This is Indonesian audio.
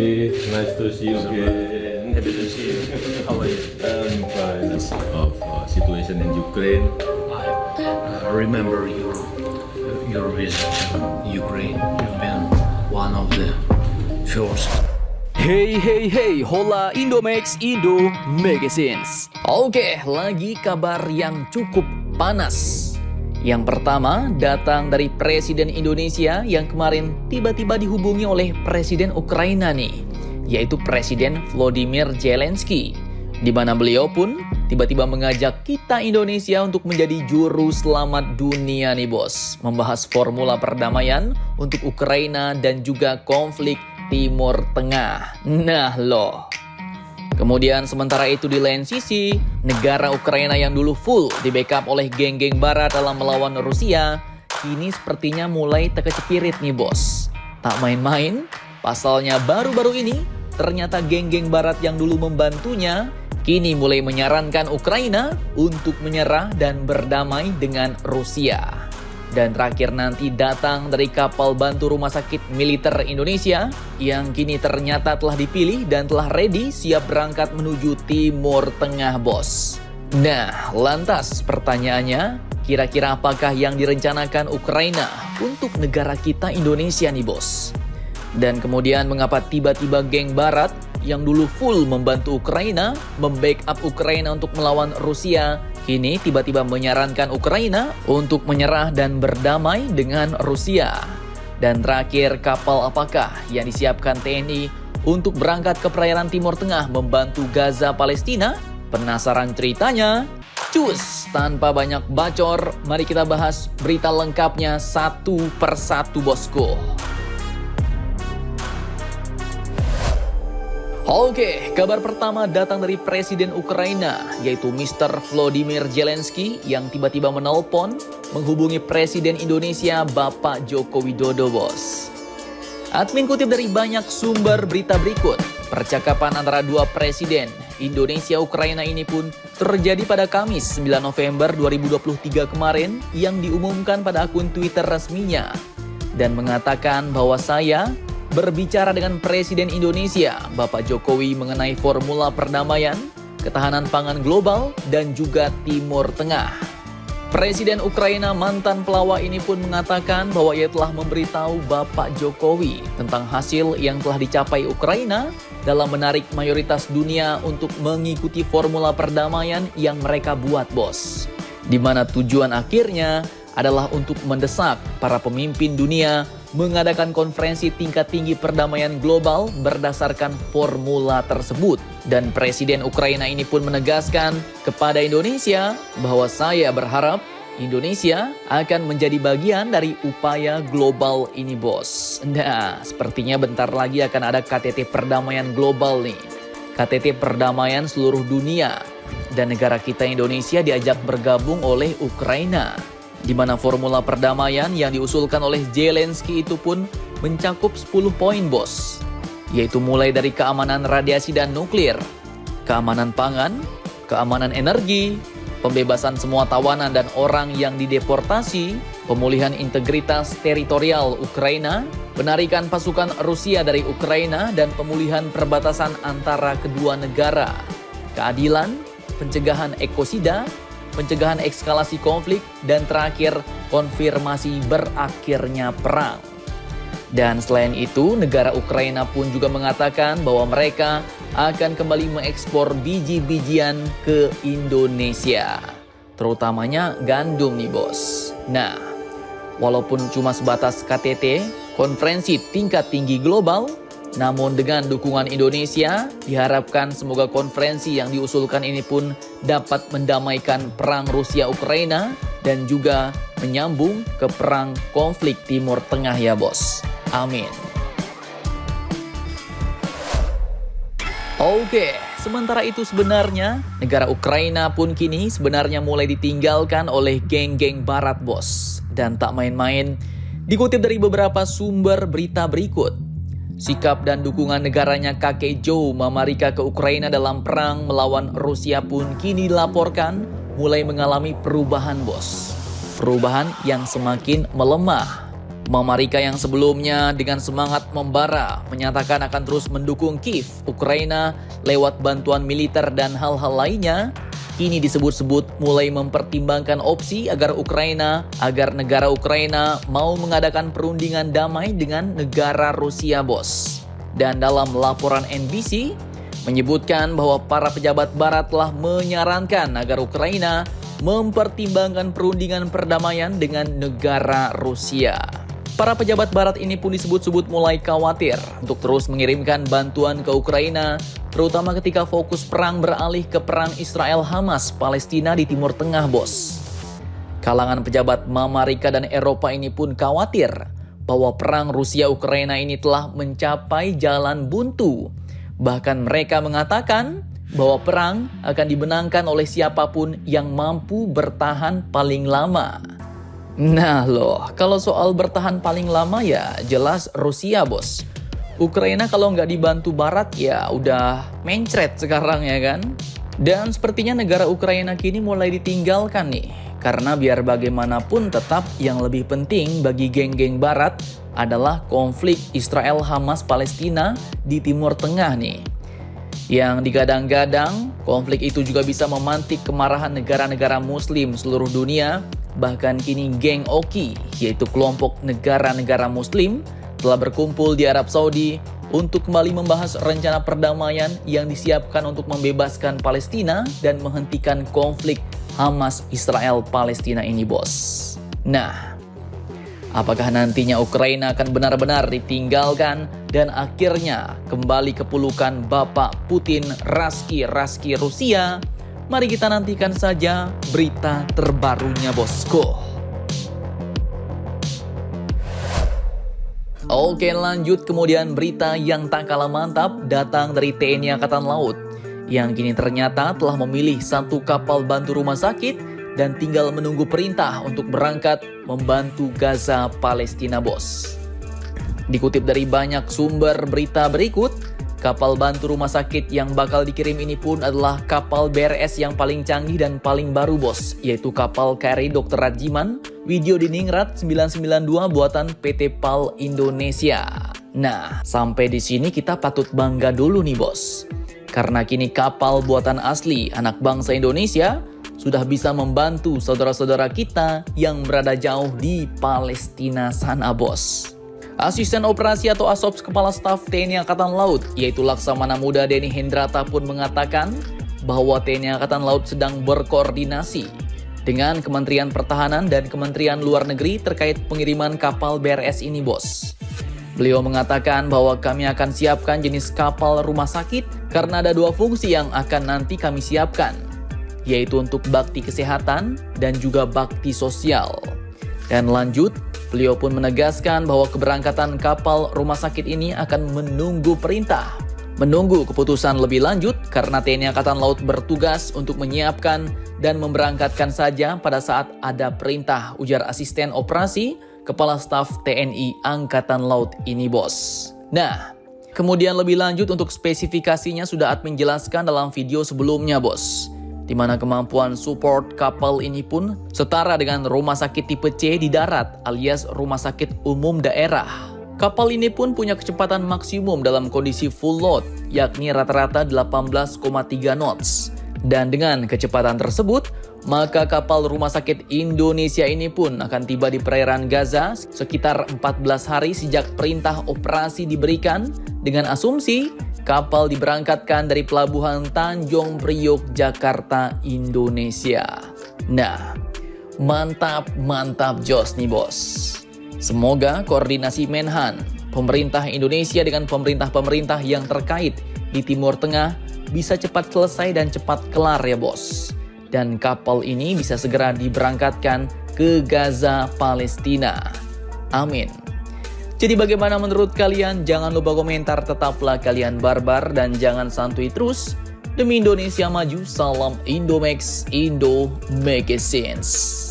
Hey, nice to see you again. Happy to see you. How are you? I'm fine. Of situation in Ukraine. I remember your visit to Ukraine. You've been one of the first. Hey hey hey, hola Indomax Indo Magazines. Oke, lagi kabar yang cukup panas. Yang pertama datang dari Presiden Indonesia yang kemarin tiba-tiba dihubungi oleh Presiden Ukraina nih, yaitu Presiden Volodymyr Zelensky. Di mana beliau pun tiba-tiba mengajak kita Indonesia untuk menjadi juru selamat dunia nih bos. Membahas formula perdamaian untuk Ukraina dan juga konflik Timur Tengah. Nah loh. Kemudian sementara itu di lain sisi, negara Ukraina yang dulu full di backup oleh geng-geng barat dalam melawan Rusia, kini sepertinya mulai terkecepirit nih bos. Tak main-main, pasalnya baru-baru ini, ternyata geng-geng barat yang dulu membantunya, kini mulai menyarankan Ukraina untuk menyerah dan berdamai dengan Rusia. Dan terakhir nanti datang dari kapal bantu rumah sakit militer Indonesia yang kini ternyata telah dipilih dan telah ready siap berangkat menuju Timur Tengah bos. Nah, lantas pertanyaannya, kira-kira apakah yang direncanakan Ukraina untuk negara kita Indonesia nih bos? Dan kemudian mengapa tiba-tiba geng barat yang dulu full membantu Ukraina, membackup Ukraina untuk melawan Rusia, kini tiba-tiba menyarankan Ukraina untuk menyerah dan berdamai dengan Rusia. Dan terakhir, kapal apakah yang disiapkan TNI untuk berangkat ke perairan Timur Tengah membantu Gaza Palestina? Penasaran ceritanya? Cus, tanpa banyak bacor, mari kita bahas berita lengkapnya satu persatu bosku. Oke, kabar pertama datang dari Presiden Ukraina, yaitu Mr. Volodymyr Zelensky yang tiba-tiba menelpon menghubungi Presiden Indonesia Bapak Joko Widodo bos. Admin kutip dari banyak sumber berita berikut, percakapan antara dua presiden Indonesia-Ukraina ini pun terjadi pada Kamis 9 November 2023 kemarin yang diumumkan pada akun Twitter resminya dan mengatakan bahwa saya berbicara dengan Presiden Indonesia, Bapak Jokowi mengenai formula perdamaian, ketahanan pangan global, dan juga Timur Tengah. Presiden Ukraina mantan pelawak ini pun mengatakan bahwa ia telah memberitahu Bapak Jokowi tentang hasil yang telah dicapai Ukraina dalam menarik mayoritas dunia untuk mengikuti formula perdamaian yang mereka buat bos. Di mana tujuan akhirnya adalah untuk mendesak para pemimpin dunia mengadakan konferensi tingkat tinggi perdamaian global berdasarkan formula tersebut. Dan Presiden Ukraina ini pun menegaskan kepada Indonesia bahwa saya berharap Indonesia akan menjadi bagian dari upaya global ini bos. Nah, sepertinya bentar lagi akan ada KTT perdamaian global nih. KTT perdamaian seluruh dunia. Dan negara kita Indonesia diajak bergabung oleh Ukraina, di mana formula perdamaian yang diusulkan oleh Zelensky itu pun mencakup 10 poin bos, yaitu mulai dari keamanan radiasi dan nuklir, keamanan pangan, keamanan energi, pembebasan semua tawanan dan orang yang dideportasi, pemulihan integritas teritorial Ukraina, penarikan pasukan Rusia dari Ukraina dan pemulihan perbatasan antara kedua negara, keadilan, pencegahan ekosida, pencegahan eskalasi konflik, dan terakhir konfirmasi berakhirnya perang. Dan selain itu, negara Ukraina pun juga mengatakan bahwa mereka akan kembali mengekspor biji-bijian ke Indonesia, terutamanya gandum nih bos. Nah, walaupun cuma sebatas KTT, konferensi tingkat tinggi global, namun dengan dukungan Indonesia, diharapkan semoga konferensi yang diusulkan ini pun dapat mendamaikan perang Rusia-Ukraina dan juga menyambung ke perang konflik Timur Tengah ya bos. Amin. Oke, sementara itu sebenarnya negara Ukraina pun kini sebenarnya mulai ditinggalkan oleh geng-geng barat bos. Dan tak main-main, dikutip dari beberapa sumber berita berikut, sikap dan dukungan negaranya kakek Joe Mamarika ke Ukraina dalam perang melawan Rusia pun kini dilaporkan mulai mengalami perubahan bos. Perubahan yang semakin melemah. Mama Rika yang sebelumnya dengan semangat membara menyatakan akan terus mendukung Kiev, Ukraina lewat bantuan militer dan hal-hal lainnya, kini disebut-sebut mulai mempertimbangkan opsi agar negara Ukraina mau mengadakan perundingan damai dengan negara Rusia, bos. Dan dalam laporan NBC menyebutkan bahwa para pejabat barat telah menyarankan agar Ukraina mempertimbangkan perundingan perdamaian dengan negara Rusia. Para pejabat barat ini pun disebut-sebut mulai khawatir untuk terus mengirimkan bantuan ke Ukraina, terutama ketika fokus perang beralih ke perang Israel-Hamas Palestina di Timur Tengah, bos. Kalangan pejabat Mama Rika dan Eropa ini pun khawatir bahwa perang Rusia-Ukraina ini telah mencapai jalan buntu. Bahkan mereka mengatakan bahwa perang akan dimenangkan oleh siapapun yang mampu bertahan paling lama. Nah loh, kalau soal bertahan paling lama ya jelas Rusia, bos. Ukraina kalau nggak dibantu Barat ya udah mencret sekarang ya kan. Dan sepertinya negara Ukraina kini mulai ditinggalkan nih. Karena biar bagaimanapun tetap yang lebih penting bagi geng-geng Barat adalah konflik Israel-Hamas Palestina di Timur Tengah nih. Yang digadang-gadang, konflik itu juga bisa memantik kemarahan negara-negara Muslim seluruh dunia. Bahkan kini geng Oki, yaitu kelompok negara-negara Muslim, telah berkumpul di Arab Saudi untuk kembali membahas rencana perdamaian yang disiapkan untuk membebaskan Palestina dan menghentikan konflik Hamas-Israel-Palestina ini, bos. Nah, apakah nantinya Ukraina akan benar-benar ditinggalkan dan akhirnya kembali ke pelukan Bapak Putin Raski Rusia? Mari kita nantikan saja berita terbarunya, bosku. Oke, lanjut. Kemudian berita yang tak kalah mantap datang dari TNI Angkatan Laut yang kini ternyata telah memilih satu kapal bantu rumah sakit dan tinggal menunggu perintah untuk berangkat membantu Gaza Palestina, bos. Dikutip dari banyak sumber berita berikut, kapal bantu rumah sakit yang bakal dikirim ini pun adalah kapal BRS yang paling canggih dan paling baru, bos, yaitu kapal KRI Dr. Rajiman Widyodiningrat 992 buatan PT PAL Indonesia. Nah, sampai di sini kita patut bangga dulu nih, bos. Karena kini kapal buatan asli anak bangsa Indonesia sudah bisa membantu saudara-saudara kita yang berada jauh di Palestina sana, bos. Asisten Operasi atau ASOPS Kepala Staf TNI Angkatan Laut, yaitu Laksamana Muda Denny Hendrata pun mengatakan bahwa TNI Angkatan Laut sedang berkoordinasi dengan Kementerian Pertahanan dan Kementerian Luar Negeri terkait pengiriman kapal BRS ini, bos. Beliau mengatakan bahwa kami akan siapkan jenis kapal rumah sakit karena ada dua fungsi yang akan nanti kami siapkan, yaitu untuk bakti kesehatan dan juga bakti sosial. Dan lanjut, beliau pun menegaskan bahwa keberangkatan kapal rumah sakit ini akan menunggu perintah, menunggu keputusan lebih lanjut karena TNI Angkatan Laut bertugas untuk menyiapkan dan memberangkatkan saja pada saat ada perintah, ujar asisten operasi Kepala Staf TNI Angkatan Laut ini, bos. Nah, kemudian lebih lanjut untuk spesifikasinya sudah admin jelaskan dalam video sebelumnya, bos. Di mana kemampuan support kapal ini pun setara dengan rumah sakit tipe C di darat alias rumah sakit umum daerah. Kapal ini pun punya kecepatan maksimum dalam kondisi full load, yakni rata-rata 18,3 knots. Dan dengan kecepatan tersebut, maka kapal rumah sakit Indonesia ini pun akan tiba di perairan Gaza sekitar 14 hari sejak perintah operasi diberikan, dengan asumsi kapal diberangkatkan dari Pelabuhan Tanjung Priok, Jakarta, Indonesia. Nah, mantap jos nih, bos. Semoga koordinasi Menhan, pemerintah Indonesia dengan pemerintah-pemerintah yang terkait di Timur Tengah bisa cepat selesai dan cepat kelar ya, bos. Dan kapal ini bisa segera diberangkatkan ke Gaza, Palestina. Amin. Jadi bagaimana menurut kalian? Jangan lupa komentar, tetaplah kalian barbar dan jangan santuy terus. Demi Indonesia maju, salam Indomax, Indo Make Sense.